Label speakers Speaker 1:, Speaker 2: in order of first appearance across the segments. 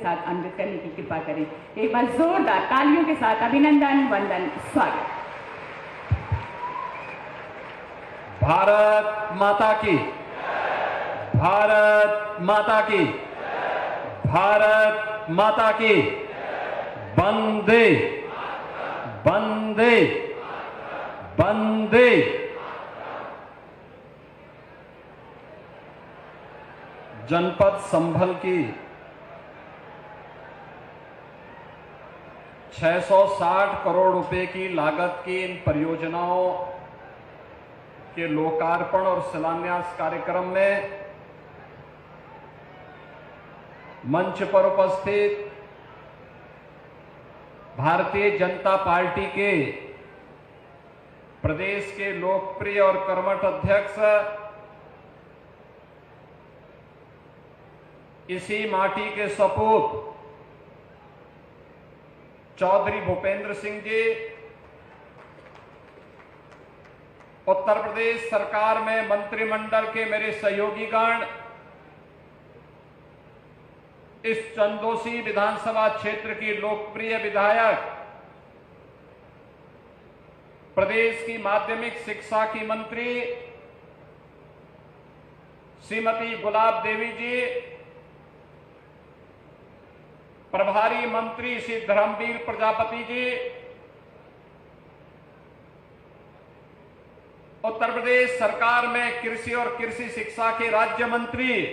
Speaker 1: साथ अमृत करने की कृपा करें। एक बार जोरदार तालियों के साथ अभिनंदन, वंदन, स्वागत।
Speaker 2: भारत माता की, भारत माता की, भारत माता की, वंदे वंदे वंदे। जनपद संभल की 660 करोड़ रुपए की लागत की इन परियोजनाओं के लोकार्पण और शिलान्यास कार्यक्रम में मंच पर उपस्थित भारतीय जनता पार्टी के प्रदेश के लोकप्रिय और कर्मठ अध्यक्ष, इसी माटी के सपूत चौधरी भूपेंद्र सिंह जी, उत्तर प्रदेश सरकार में मंत्रिमंडल के मेरे सहयोगीगण, इस चंदोसी विधानसभा क्षेत्र की लोकप्रिय विधायक, प्रदेश की माध्यमिक शिक्षा की मंत्री श्रीमती गुलाब देवी जी, प्रभारी मंत्री श्री धर्मवीर प्रजापति जी, उत्तर प्रदेश सरकार में कृषि और कृषि शिक्षा के राज्य मंत्री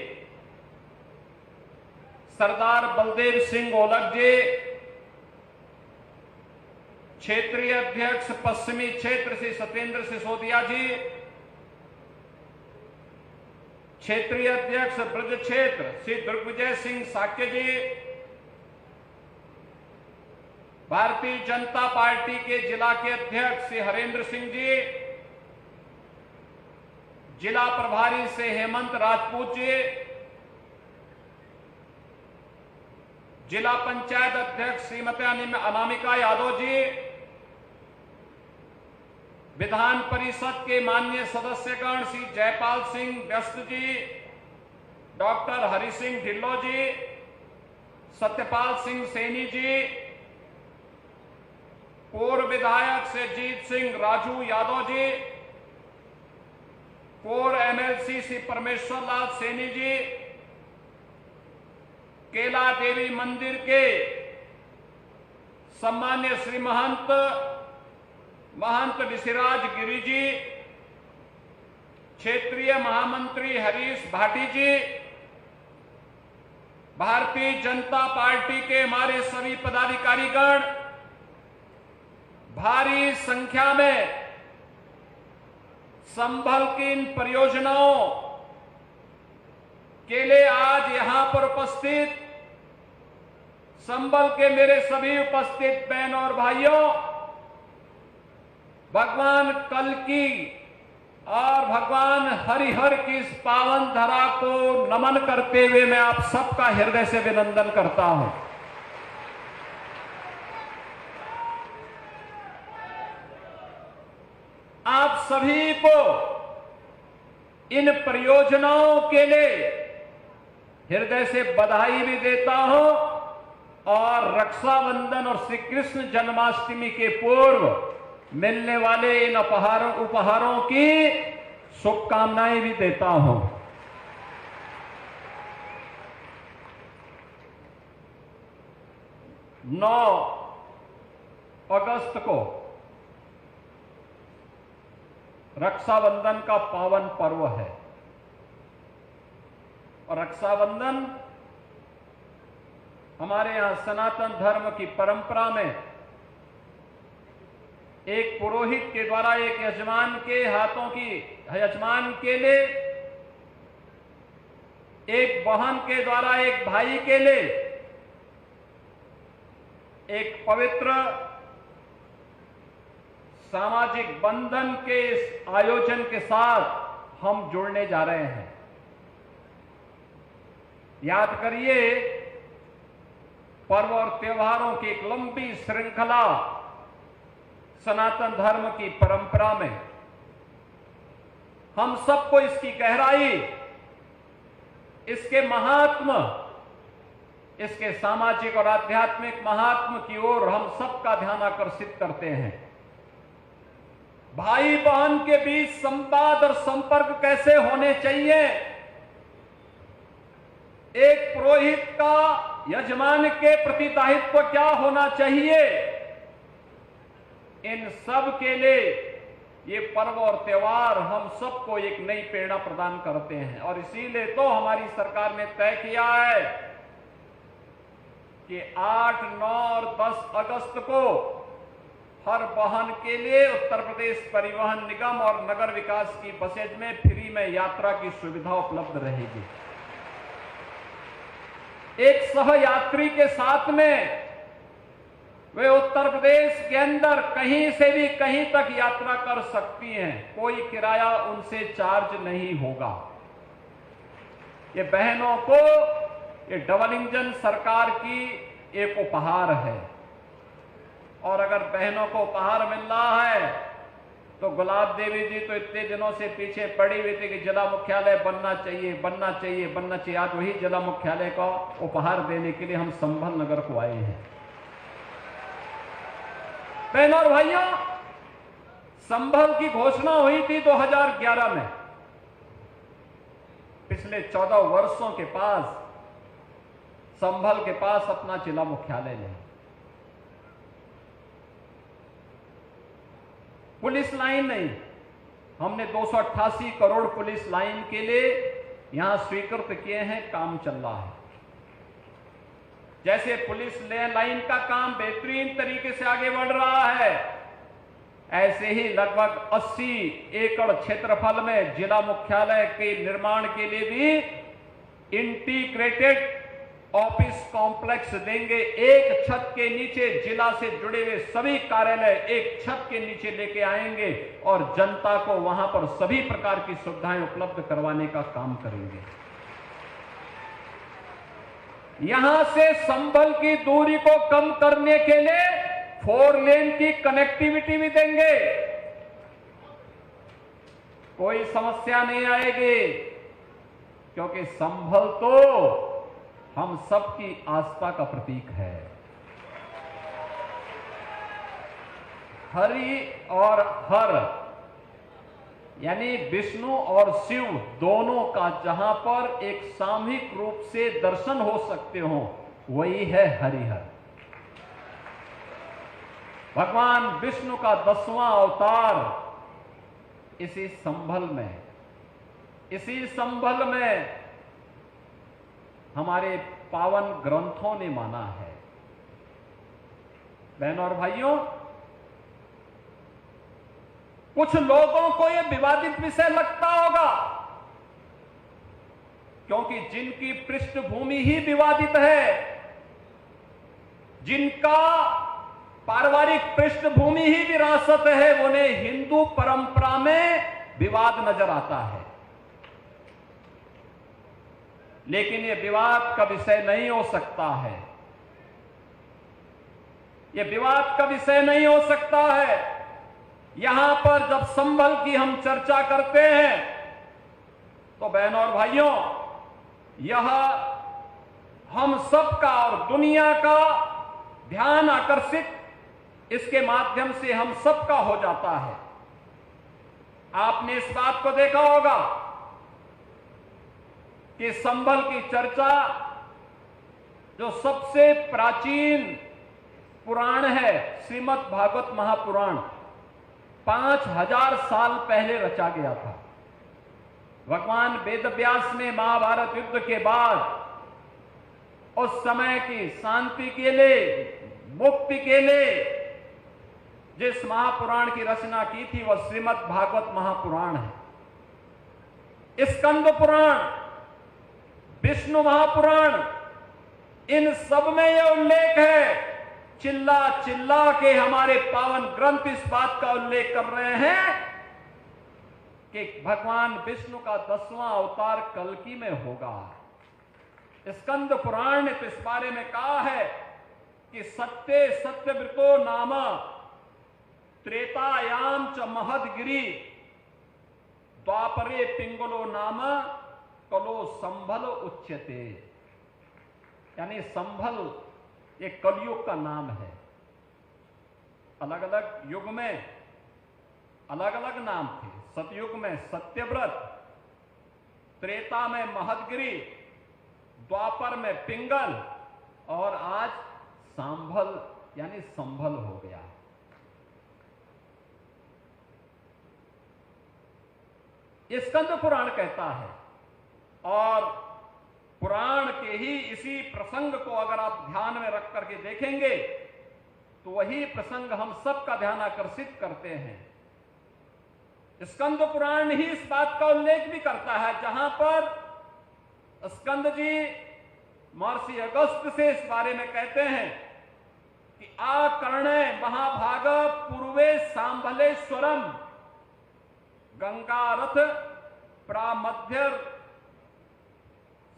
Speaker 2: सरदार बलदेव सिंह ओलख जी, क्षेत्रीय अध्यक्ष पश्चिमी क्षेत्र श्री सत्येंद्र सिसोदिया जी, क्षेत्रीय अध्यक्ष ब्रज क्षेत्र श्री दिग्विजय सिंह साक्य जी, भारतीय जनता पार्टी के जिला के अध्यक्ष श्री हरेंद्र सिंह जी, जिला प्रभारी से हेमंत राजपूत जी, जिला पंचायत अध्यक्ष श्रीमती अनामिका यादव जी, विधान परिषद के माननीय सदस्यगण श्री जयपाल सिंह व्यस्त जी, डॉक्टर हरि सिंह ढिल्लो जी, सत्यपाल सिंह सैनी जी, पूर्व विधायक से जीत सिंह राजू यादव जी, पूर्व एमएलसी श्री परमेश्वर लाल सैनी जी, केला देवी मंदिर के सम्मान्य श्री महंत ऋषिराज गिरी जी, क्षेत्रीय महामंत्री हरीश भाटी जी, भारतीय जनता पार्टी के हमारे सभी पदाधिकारीगण, भारी संख्या में संभल की इन परियोजनाओं के लिए आज यहां पर उपस्थित संभल के मेरे सभी उपस्थित बहनों और भाइयों, भगवान कल्कि और भगवान हरिहर की इस पावन धरा को नमन करते हुए मैं आप सबका हृदय से अभिनंदन करता हूं। आप सभी को इन परियोजनाओं के लिए हृदय से बधाई भी देता हूं और रक्षाबंधन और श्री कृष्ण जन्माष्टमी के पूर्व मिलने वाले इन उपहारों की शुभकामनाएं भी देता हूं। नौ अगस्त को रक्षाबंधन का पावन पर्व है और रक्षाबंधन हमारे यहां सनातन धर्म की परंपरा में एक पुरोहित के द्वारा एक यजमान के हाथों की यजमान के लिए, एक बहन के द्वारा एक भाई के लिए एक पवित्र सामाजिक बंधन के इस आयोजन के साथ हम जुड़ने जा रहे हैं। याद करिए, पर्व और त्योहारों की एक लंबी श्रृंखला सनातन धर्म की परंपरा में हम सबको इसकी गहराई, इसके महात्म इसके सामाजिक और आध्यात्मिक महात्म की ओर हम सबका ध्यान आकर्षित करते हैं। भाई बहन के बीच संवाद और संपर्क कैसे होने चाहिए, एक पुरोहित का यजमान के प्रति दायित्व क्या होना चाहिए, इन सब के लिए ये पर्व और त्योहार हम सबको एक नई प्रेरणा प्रदान करते हैं। और इसीलिए तो हमारी सरकार ने तय किया है कि 8, 9 और 10 अगस्त को हर वाहन के लिए उत्तर प्रदेश परिवहन निगम और नगर विकास की बसेज में फ्री में यात्रा की सुविधा उपलब्ध रहेगी। एक सहयात्री के साथ में वे उत्तर प्रदेश के अंदर कहीं से भी कहीं तक यात्रा कर सकती हैं, कोई किराया उनसे चार्ज नहीं होगा। ये बहनों को ये डबल इंजन सरकार की एक उपहार है। और अगर बहनों को उपहार मिल रहा है तो गुलाब देवी जी तो इतने दिनों से पीछे पड़ी हुई थी कि जिला मुख्यालय बनना चाहिए, बनना चाहिए, बनना चाहिए। आज वही जिला मुख्यालय का उपहार देने के लिए हम संभल नगर को आए हैं। बहनों और भाइयों, संभल की घोषणा हुई थी 2011 में। पिछले 14 वर्षों के पास संभल के पास अपना जिला मुख्यालय नहीं, पुलिस लाइन नहीं। हमने 288 करोड़ पुलिस लाइन के लिए यहां स्वीकृत किए हैं, काम चल रहा है। जैसे पुलिस लाइन का काम बेहतरीन तरीके से आगे बढ़ रहा है, ऐसे ही लगभग 80 एकड़ क्षेत्रफल में जिला मुख्यालय के निर्माण के लिए भी इंटीग्रेटेड ऑफिस कॉम्प्लेक्स देंगे। एक छत के नीचे जिला से जुड़े हुए सभी कार्यालय एक छत के नीचे लेके आएंगे और जनता को वहां पर सभी प्रकार की सुविधाएं उपलब्ध करवाने का काम करेंगे। यहां से संभल की दूरी को कम करने के लिए 4 लेन की कनेक्टिविटी भी देंगे। कोई समस्या नहीं आएगी, क्योंकि संभल तो हम सबकी आस्था का प्रतीक है। हरि और हर यानी विष्णु और शिव दोनों का जहां पर एक सामूहिक रूप से दर्शन हो सकते हो, वही है हरिहर। भगवान विष्णु का 10वां अवतार इसी संभल में हमारे पावन ग्रंथों ने माना है। बहनों और भाइयों, कुछ लोगों को यह विवादित विषय लगता होगा, क्योंकि जिनकी पृष्ठभूमि ही विवादित है, जिनका पारिवारिक पृष्ठभूमि ही विरासत है, उन्हें हिंदू परंपरा में विवाद नजर आता है। लेकिन यह विवाद का विषय नहीं हो सकता है। यह विवाद का विषय नहीं हो सकता है। यहां पर जब संभल की हम चर्चा करते हैं तो बहनों और भाइयों, यह हम सबका और दुनिया का ध्यान आकर्षित इसके माध्यम से हम सबका हो जाता है। आपने इस बात को देखा होगा कि संभल की चर्चा जो सबसे प्राचीन पुराण है, श्रीमद् भागवत महापुराण, 5000 साल पहले रचा गया था। भगवान वेदव्यास ने महाभारत युद्ध के बाद उस समय की शांति के लिए, मुक्ति के लिए जिस महापुराण की रचना की थी, वह श्रीमद् भागवत महापुराण है। स्कंद पुराण, विष्णु महापुराण, इन सब में यह उल्लेख है। चिल्ला चिल्ला के हमारे पावन ग्रंथ इस बात का उल्लेख कर रहे हैं कि भगवान विष्णु का 10वां अवतार कल्कि में होगा। स्कंद पुराण ने तो इस बारे में कहा है कि सत्य सत्यव्रतो नाम त्रेतायाम च महदगिरी द्वापरे पिंगलो नाम कलो संभल उच्यते। यानी संभल ये कलयुग का नाम है। अलग अलग युग में अलग अलग नाम थे। सतयुग में सत्यव्रत, त्रेता में महदगिरी, द्वापर में पिंगल और आज सांभल यानी संभल हो गया। ये स्कंद पुराण कहता है और पुराण के ही इसी प्रसंग को अगर आप ध्यान में रख करके देखेंगे तो वही प्रसंग हम सबका ध्यान आकर्षित करते हैं। स्कंद पुराण ही इस बात का उल्लेख भी करता है, जहां पर स्कंद जी महर्षि अगस्त से इस बारे में कहते हैं कि आकर्णे महाभाग पूर्वे सांभलेश्वरम गंगारथ प्रामध्य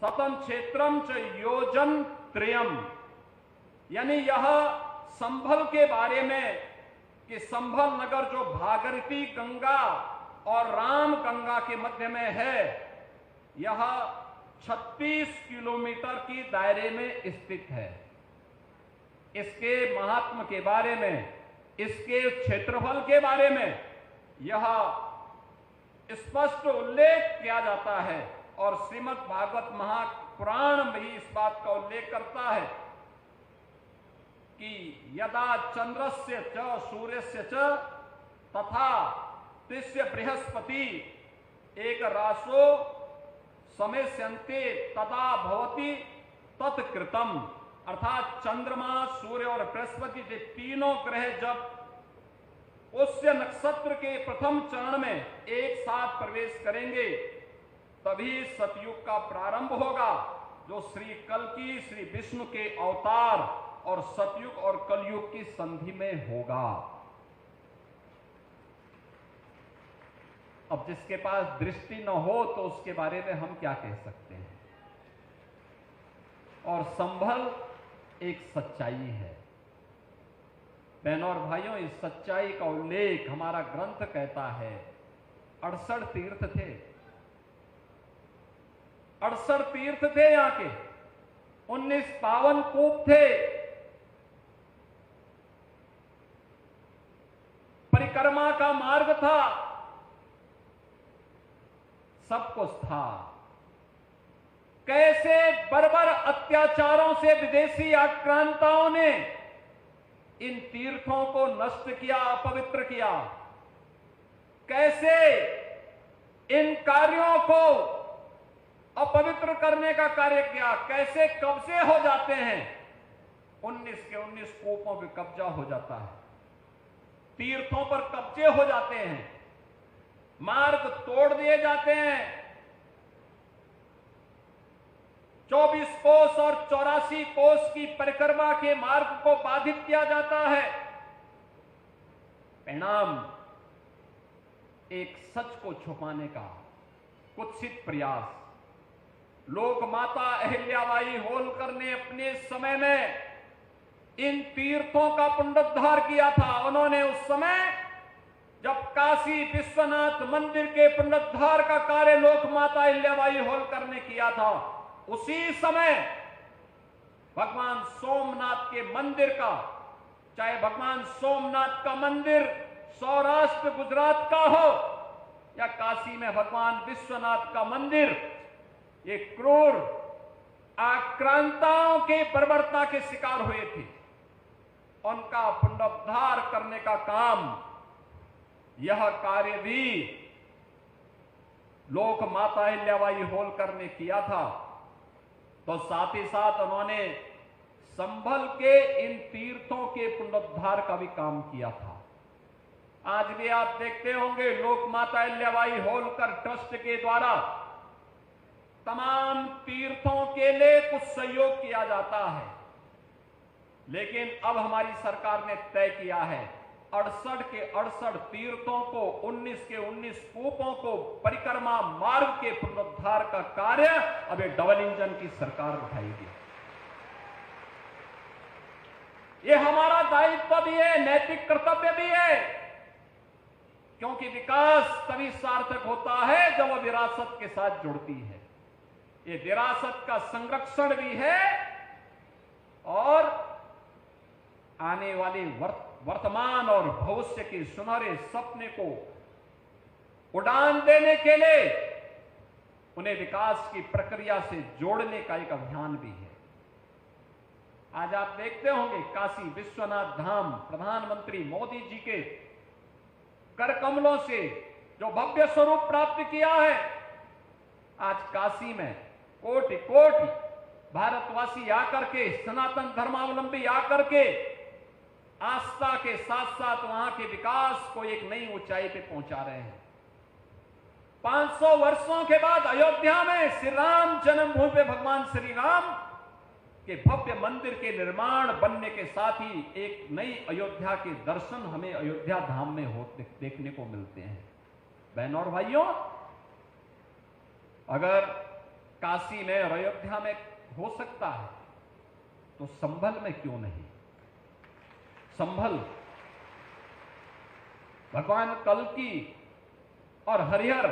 Speaker 2: सतम क्षेत्रम च योजन त्रयम। यानी यह संभल के बारे में कि संभल नगर जो भागीरथी गंगा और राम गंगा के मध्य में है, यह 36 किलोमीटर की दायरे में स्थित है। इसके महात्म के बारे में, इसके क्षेत्रफल के बारे में यह स्पष्ट उल्लेख किया जाता है और श्रीमद् भागवत महापुराण में भी इस बात का उल्लेख करता है कि यदा चंद्रस्य च सूर्यस्य च तथा तिस्य बृहस्पति एक राशो समेस्यन्ते तदा भवति तत्कृतम। अर्थात चंद्रमा, सूर्य और बृहस्पति के तीनों ग्रह जब पुष्य नक्षत्र के प्रथम चरण में एक साथ प्रवेश करेंगे तभी सतयुग का प्रारंभ होगा, जो श्री कल्कि श्री विष्णु के अवतार और सतयुग और कलयुग की संधि में होगा। अब जिसके पास दृष्टि न हो तो उसके बारे में हम क्या कह सकते हैं। और संभल एक सच्चाई है। बहनों और भाइयों, इस सच्चाई का उल्लेख हमारा ग्रंथ कहता है। 68 तीर्थ थे, 68 तीर्थ थे यहां के, 19 पावन कूप थे, परिक्रमा का मार्ग था, सब कुछ था। कैसे बर्बर अत्याचारों से विदेशी आक्रांताओं ने इन तीर्थों को नष्ट किया, अपवित्र किया, कैसे इन कार्यों को अपवित्र करने का कार्य किया, कैसे कब्जे हो जाते हैं। 19 के 19 कूपों पर कब्जा हो जाता है, तीर्थों पर कब्जे हो जाते हैं, मार्ग तोड़ दिए जाते हैं। 24 कोस और 84 कोस की परिक्रमा के मार्ग को बाधित किया जाता है। परिणाम एक सच को छुपाने का कुत्सित प्रयास। लोक माता अहिल्याबाई होलकर ने अपने समय में इन तीर्थों का पुनरुद्धार किया था। उन्होंने उस समय जब काशी विश्वनाथ मंदिर के पुनरुद्धार का कार्य लोक माता अहिल्याबाई होलकर ने किया था, उसी समय भगवान सोमनाथ के मंदिर का, चाहे भगवान सोमनाथ का मंदिर सौराष्ट्र गुजरात का हो या काशी में भगवान विश्वनाथ का मंदिर, ये क्रूर आक्रांताओं के बर्बरता के शिकार हुए थे। उनका पुनरुद्धार करने का काम, यह कार्य भी लोक माता अहिल्याबाई होलकर ने किया था। तो साथ ही साथ उन्होंने संभल के इन तीर्थों के पुनरुद्धार का भी काम किया था। आज भी आप देखते होंगे लोक माता अहिल्याबाई होलकर ट्रस्ट के द्वारा तमाम तीर्थों के लिए कुछ सहयोग किया जाता है, लेकिन अब हमारी सरकार ने तय किया है 68 के 68 तीर्थों को, 19 के 19 कूपों को, परिक्रमा मार्ग के पुनरुद्धार का कार्य अब एक डबल इंजन की सरकार उठाएगी। ये हमारा दायित्व भी है, नैतिक कर्तव्य भी है, क्योंकि विकास तभी सार्थक होता है जब वह विरासत के साथ जुड़ती है। ये विरासत का संरक्षण भी है और आने वाले वर्तमान और भविष्य के सुनहरे सपने को उड़ान देने के लिए उन्हें विकास की प्रक्रिया से जोड़ने का एक अभियान भी है। आज आप देखते होंगे काशी विश्वनाथ धाम प्रधानमंत्री मोदी जी के कर कमलों से जो भव्य स्वरूप प्राप्त किया है, आज काशी में कोटि कोटि भारतवासी आकर के, सनातन धर्मावलंबी आकर के आस्था के साथ साथ वहां के विकास को एक नई ऊंचाई पे पहुंचा रहे हैं। 500 वर्षों के बाद अयोध्या में श्री राम जन्मभूमि पे भगवान श्री राम के भव्य मंदिर के निर्माण बनने के साथ ही एक नई अयोध्या के दर्शन हमें अयोध्या धाम में देखने को मिलते हैं। बहनों और भाइयों, अगर काशी में और अयोध्या में हो सकता है तो संभल में क्यों नहीं? संभल भगवान कल्कि और हरिहर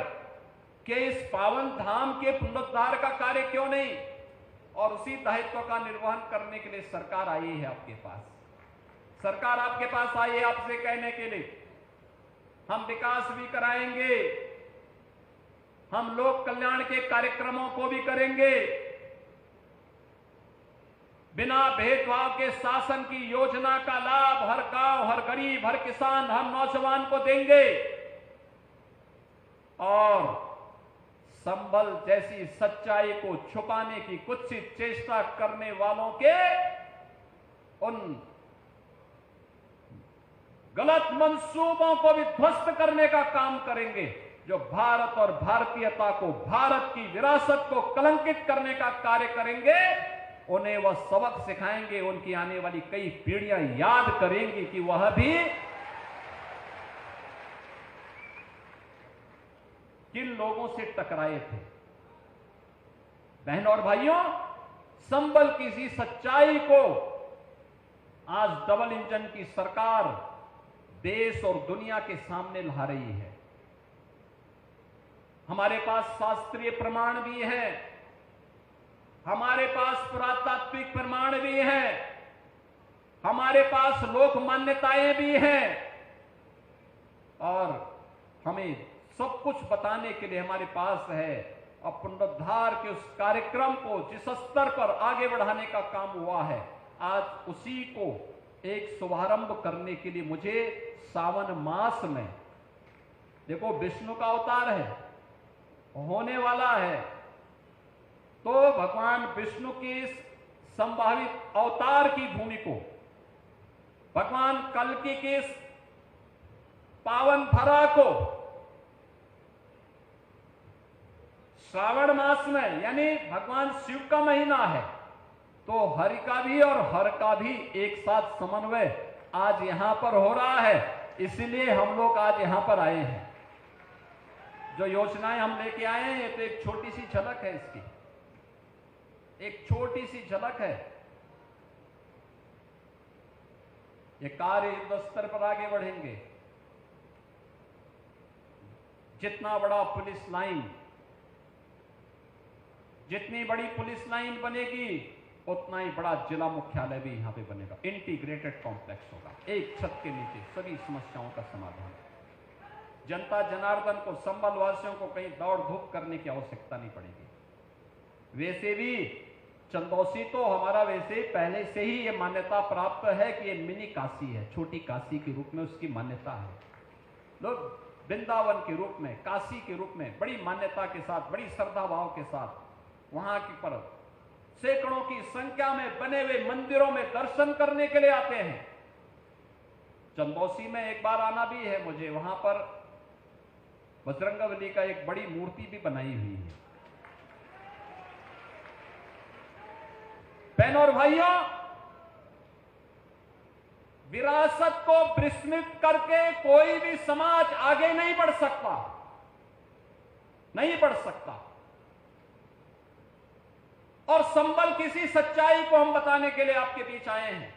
Speaker 2: के इस पावन धाम के पुनरुद्धार का कार्य क्यों नहीं? और उसी दायित्व का निर्वहन करने के लिए सरकार आई है आपके पास। सरकार आपके पास आई है आपसे कहने के लिए हम विकास भी कराएंगे, हम लोक कल्याण के कार्यक्रमों को भी करेंगे, बिना भेदभाव के शासन की योजना का लाभ हर गांव, हर गरीब, हर किसान, हर नौजवान को देंगे। और संभल जैसी सच्चाई को छुपाने की कुत्सित चेष्टा करने वालों के उन गलत मंसूबों को भी ध्वस्त करने का काम करेंगे। जो भारत और भारतीयता को, भारत की विरासत को कलंकित करने का कार्य करेंगे, उन्हें वह सबक सिखाएंगे। उनकी आने वाली कई पीढ़ियां याद करेंगी कि वह भी किन लोगों से टकराए थे। बहनों और भाइयों, संभल की इसी सच्चाई को आज डबल इंजन की सरकार देश और दुनिया के सामने ला रही है। हमारे पास शास्त्रीय प्रमाण भी है, हमारे पास पुरातात्विक प्रमाण भी है, हमारे पास लोक मान्यताएं भी हैं, और हमें सब कुछ बताने के लिए हमारे पास है। और पुनरुद्धार के उस कार्यक्रम को जिस स्तर पर आगे बढ़ाने का काम हुआ है, आज उसी को एक शुभारंभ करने के लिए मुझे सावन मास में, देखो विष्णु का अवतार है, होने वाला है, तो भगवान विष्णु की इस संभावित अवतार की भूमि को, भगवान कल्कि की इस पावन धरा को श्रावण मास में, यानी भगवान शिव का महीना है, तो हरि का भी और हर का भी एक साथ समन्वय आज यहां पर हो रहा है। इसलिए हम लोग आज यहां पर आए हैं। जो योजनाएं हम लेके आए हैं, ये तो एक छोटी सी झलक है इसकी, एक छोटी सी झलक है। ये कार्य युद्ध स्तर पर आगे बढ़ेंगे। जितना बड़ा पुलिस लाइन, जितनी बड़ी पुलिस लाइन बनेगी, उतना ही बड़ा जिला मुख्यालय भी यहां पे बनेगा। इंटीग्रेटेड कॉम्प्लेक्स होगा, एक छत के नीचे सभी समस्याओं का समाधान। जनता जनार्दन को, संभल वासियों को कहीं दौड़ धूप करने की आवश्यकता नहीं पड़ेगी। वैसे भी चंदौसी तो हमारा वैसे पहले से ही ये मान्यता प्राप्त है कि ये मिनी काशी है, छोटी काशी के रूप में उसकी मान्यता है। लोग वृंदावन के रूप में, काशी के रूप में बड़ी मान्यता के साथ, बड़ी श्रद्धा भाव के साथ वहां की पर सैकड़ों की संख्या में बने हुए मंदिरों में दर्शन करने के लिए आते हैं। चंदौसी में एक बार आना भी है मुझे, वहां पर बजरंगबली का एक बड़ी मूर्ति भी बनाई हुई है। बहनों और भाइयों, विरासत को विस्मृत करके कोई भी समाज आगे नहीं बढ़ सकता, नहीं बढ़ सकता। और संभल किसी सच्चाई को हम बताने के लिए आपके बीच आए हैं।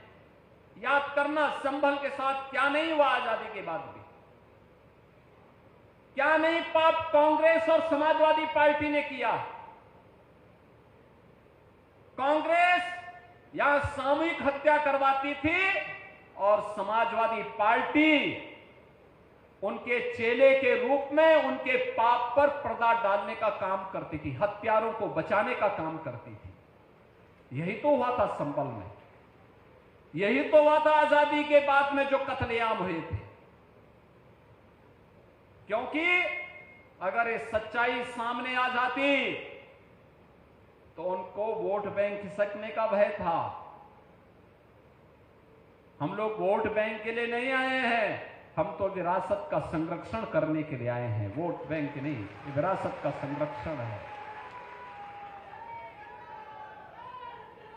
Speaker 2: याद करना, संभल के साथ क्या नहीं हुआ आजादी के बाद भी, क्या नहीं पाप कांग्रेस और समाजवादी पार्टी ने किया। कांग्रेस या सामूहिक हत्या करवाती थी और समाजवादी पार्टी उनके चेले के रूप में उनके पाप पर पर्दा डालने का काम करती थी, हत्यारों को बचाने का काम करती थी। यही तो हुआ था संभल में, यही तो हुआ था आजादी के बाद में जो कत्लेआम हुए थे। क्योंकि अगर ये सच्चाई सामने आ जाती तो उनको वोट बैंक खिसकने का भय था। हम लोग वोट बैंक के लिए नहीं आए हैं, हम तो विरासत का संरक्षण करने के लिए आए हैं, वोट बैंक नहीं, विरासत का संरक्षण है।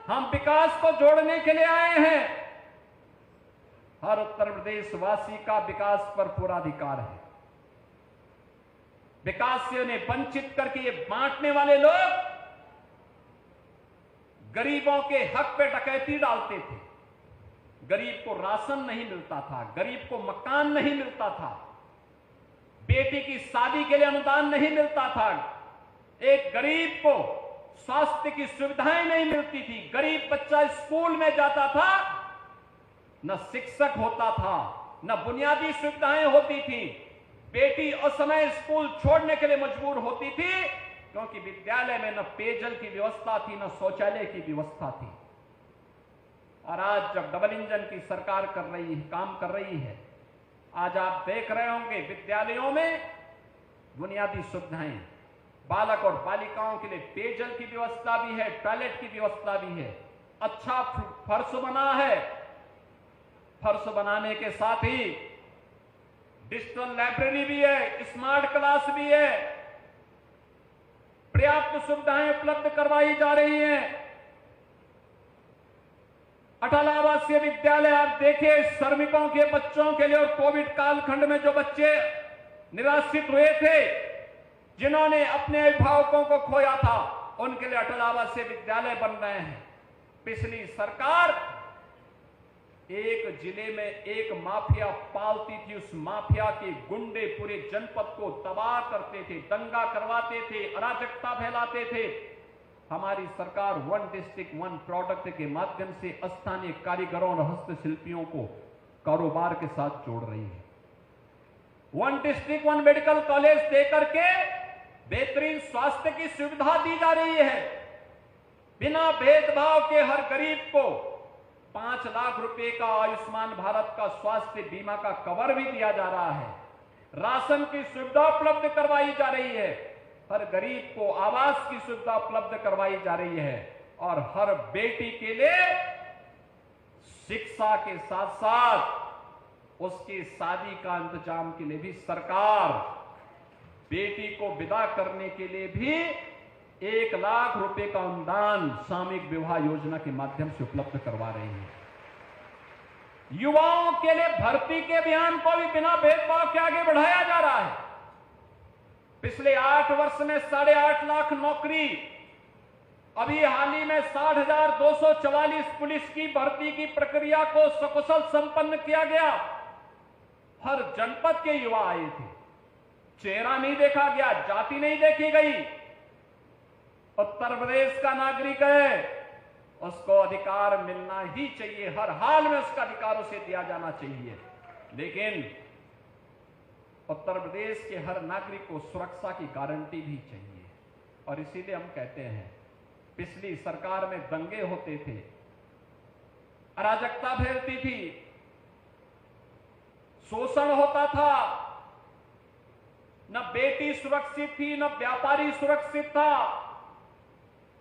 Speaker 2: हम विकास को जोड़ने के लिए आए हैं। हर उत्तर प्रदेश वासी का विकास पर पूरा अधिकार है। विकास से उन्हें वंचित करके ये बांटने वाले लोग गरीबों के हक पे डकैती डालते थे। गरीब को राशन नहीं मिलता था, गरीब को मकान नहीं मिलता था, बेटी की शादी के लिए अनुदान नहीं मिलता था, एक गरीब को स्वास्थ्य की सुविधाएं नहीं मिलती थी, गरीब बच्चा स्कूल में जाता था, न शिक्षक होता था, न बुनियादी सुविधाएं होती थी, बेटी असमय स्कूल छोड़ने के लिए मजबूर होती थी क्योंकि विद्यालय में न पेयजल की व्यवस्था थी, न शौचालय की व्यवस्था थी। और आज जब डबल इंजन की सरकार काम कर रही है, आज आप देख रहे होंगे विद्यालयों में बुनियादी सुविधाएं, बालक और बालिकाओं के लिए पेयजल की व्यवस्था भी है, टॉयलेट की व्यवस्था भी है, अच्छा फर्श बना है। फर्श बनाने के साथ ही डिजिटल लाइब्रेरी भी है, स्मार्ट क्लास भी है, पर्याप्त सुविधाएं उपलब्ध करवाई जा रही हैं। अटल आवासीय विद्यालय आप देखिए, श्रमिकों के बच्चों के लिए, और कोविड कालखंड में जो बच्चे निराश्रित हुए थे, जिन्होंने अपने अभिभावकों को खोया था, उनके लिए अटल आवासीय विद्यालय बन रहे हैं। पिछली सरकार एक जिले में एक माफिया पालती थी, उस माफिया के गुंडे पूरे जनपद को तबाह करते थे, दंगा करवाते थे, अराजकता फैलाते थे। हमारी सरकार वन डिस्ट्रिक्ट वन प्रोडक्ट के माध्यम से स्थानीय कारीगरों और हस्तशिल्पियों को कारोबार के साथ जोड़ रही है। One district one medical college देकर के बेहतरीन स्वास्थ्य की सुविधा दी जा रही है। बिना भेदभाव के हर गरीब को 5 लाख रुपए का आयुष्मान भारत का स्वास्थ्य बीमा का कवर भी दिया जा रहा है। राशन की सुविधा उपलब्ध करवाई जा रही है, हर गरीब को आवास की सुविधा उपलब्ध करवाई जा रही है, और हर बेटी के लिए शिक्षा के साथ साथ उसकी शादी का इंतजाम के लिए भी सरकार बेटी को विदा करने के लिए भी 1 लाख रुपए का अनुदान सामूहिक विवाह योजना के माध्यम से उपलब्ध करवा रही है। युवाओं के लिए भर्ती के अभियान को भी बिना भेदभाव के आगे बढ़ाया जा रहा है। पिछले 8 वर्ष में 8.5 लाख नौकरी, अभी हाल ही में 60,244 पुलिस की भर्ती की प्रक्रिया को सकुशल संपन्न किया गया। हर जनपद के युवा आए थे, चेहरा नहीं देखा गया, जाति नहीं देखी गई। उत्तर प्रदेश का नागरिक है, उसको अधिकार मिलना ही चाहिए, हर हाल में उसका अधिकार उसे दिया जाना चाहिए। लेकिन उत्तर प्रदेश के हर नागरिक को सुरक्षा की गारंटी भी चाहिए, और इसीलिए हम कहते हैं पिछली सरकार में दंगे होते थे, अराजकता फैलती थी, शोषण होता था, न बेटी सुरक्षित थी, न व्यापारी सुरक्षित था।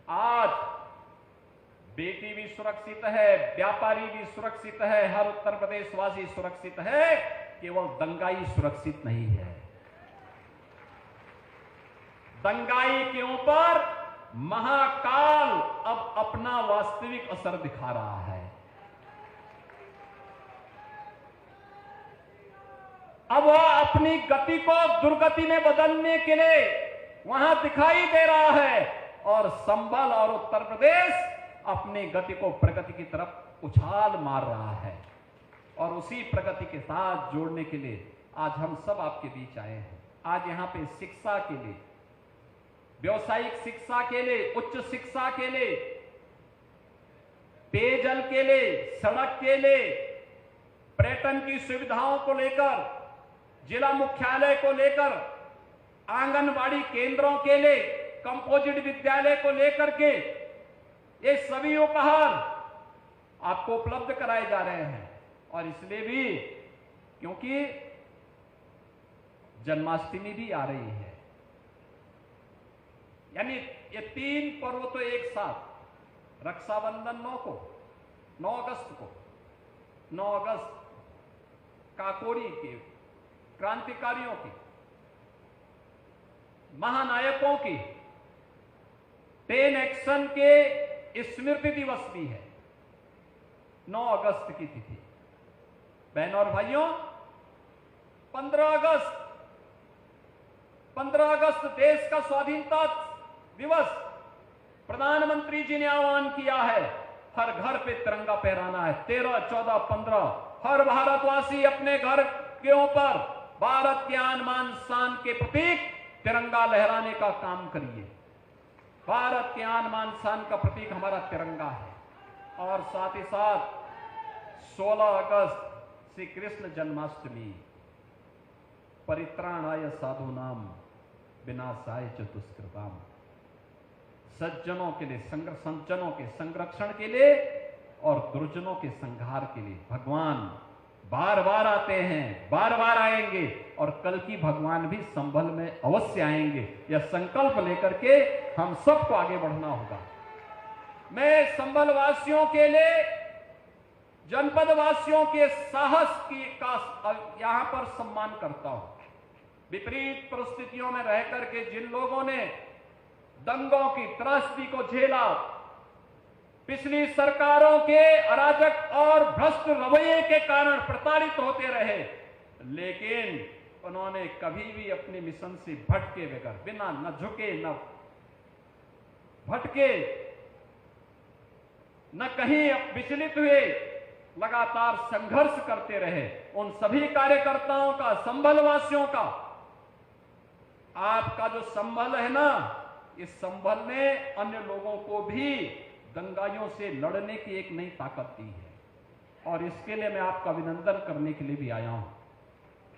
Speaker 2: आज बेटी भी सुरक्षित है, व्यापारी भी सुरक्षित है, हर उत्तर प्रदेशवासी सुरक्षित है, केवल दंगाई सुरक्षित नहीं है। दंगाई के ऊपर महाकाल अब अपना वास्तविक असर दिखा रहा है। अब वह अपनी गति को दुर्गति में बदलने के लिए वहां दिखाई दे रहा है, और संभल और उत्तर प्रदेश अपनी गति को प्रगति की तरफ उछाल मार रहा है। और उसी प्रगति के साथ जोड़ने के लिए आज हम सब आपके बीच आए हैं। आज यहां पे शिक्षा के लिए, व्यावसायिक शिक्षा के लिए, उच्च शिक्षा के लिए पेयजल के लिए, सड़क के लिए, पर्यटन की सुविधाओं को लेकर, जिला मुख्यालय को लेकर, आंगनबाड़ी केंद्रों के लिए, कंपोजिट विद्यालय को लेकर के ये सभी उपहार आपको उपलब्ध कराए जा रहे हैं। और इसलिए भी क्योंकि जन्माष्टमी भी आ रही है, यानी ये 3 पर्व तो एक साथ, रक्षाबंधन 9 अगस्त को, 9 अगस्त काकोरी के क्रांतिकारियों की, महानायकों की 10 एक्शन के स्मृति दिवस भी है, 9 अगस्त की तिथि। बहनों और भाइयों, 15 अगस्त देश का स्वाधीनता दिवस, प्रधानमंत्री जी ने आह्वान किया है हर घर पे तिरंगा फहराना है। 13, 14, 15 हर भारतवासी अपने घर के ऊपर भारत के आन बान शान के प्रतीक तिरंगा लहराने का काम करिए। भारत के आन बान शान का प्रतीक हमारा तिरंगा है। और साथ ही साथ 16 अगस्त श्री कृष्ण जन्माष्टमी, परित्राणाय साधूनाम विनाशाय च दुष्कृताम, सज्जनों के लिए सज्जनों के संरक्षण के लिए और दुर्जनों के संहार के लिए भगवान बार बार आते हैं, बार बार आएंगे और कल की भगवान भी संभल में अवश्य आएंगे। यह संकल्प लेकर के हम सबको आगे बढ़ना होगा। मैं संभल वासियों के लिए, जनपद वासियों के साहस की का यहां पर सम्मान करता हूं। विपरीत परिस्थितियों में रह करके जिन लोगों ने दंगों की त्रासदी को झेला, पिछली सरकारों के अराजक और भ्रष्ट रवैये के कारण प्रताड़ित होते रहे, लेकिन उन्होंने कभी भी अपने मिशन से भटके बगैर, बिना न झुके न भटके, न कहीं विचलित हुए, लगातार संघर्ष करते रहे। उन सभी कार्यकर्ताओं का, संभल वासियों का, आपका जो संभल है ना, इस संभल ने अन्य लोगों को भी दंगाइयों से लड़ने की एक नई ताकत दी है। और इसके लिए मैं आपका अभिनंदन करने के लिए भी आया हूं,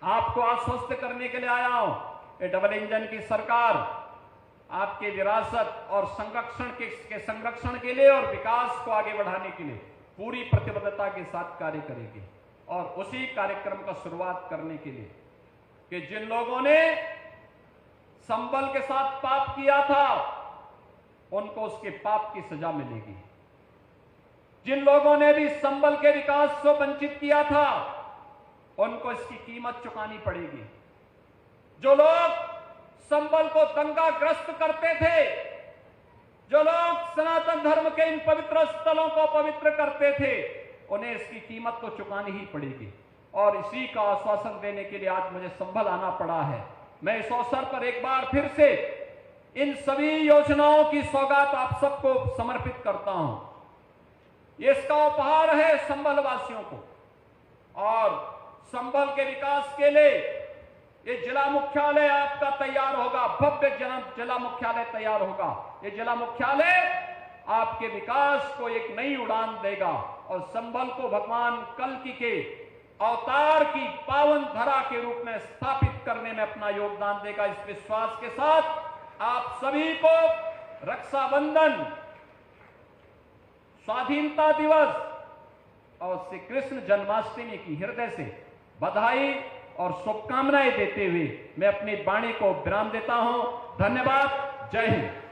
Speaker 2: आपको आश्वस्त करने के लिए आया हूं। ये डबल इंजन की सरकार आपके विरासत और संरक्षण के लिए और विकास को आगे बढ़ाने के लिए पूरी प्रतिबद्धता के साथ कार्य करेगी। और उसी कार्यक्रम का शुरुआत करने के लिए कि जिन लोगों ने संबल के साथ पाप किया था, उनको उसके पाप की सजा मिलेगी। जिन लोगों ने भी संबल के विकास से वंचित किया था, उनको इसकी कीमत चुकानी पड़ेगी। जो लोग संबल को दंगाग्रस्त करते थे, जो लोग सनातन धर्म के इन पवित्र स्थलों को पवित्र करते थे, उन्हें इसकी कीमत तो चुकानी ही पड़ेगी। और इसी का आश्वासन देने के लिए आज मुझे संभल आना पड़ा है। मैं इस अवसर पर एक बार फिर से इन सभी योजनाओं की सौगात आप सबको समर्पित करता हूं। ये इसका उपहार है संभल वासियों को। और संभल के विकास के लिए ये जिला मुख्यालय आपका तैयार होगा, भव्य जिला मुख्यालय तैयार होगा। ये जिला मुख्यालय आपके विकास को एक नई उड़ान देगा और संभल को भगवान कल्कि के अवतार की पावन धरा के रूप में स्थापित करने में अपना योगदान देगा। इस विश्वास के साथ आप सभी को रक्षाबंधन, स्वाधीनता दिवस और श्री कृष्ण जन्माष्टमी की हृदय से बधाई और शुभकामनाएं देते हुए मैं अपनी वाणी को विराम देता हूं। धन्यवाद। जय हिंद।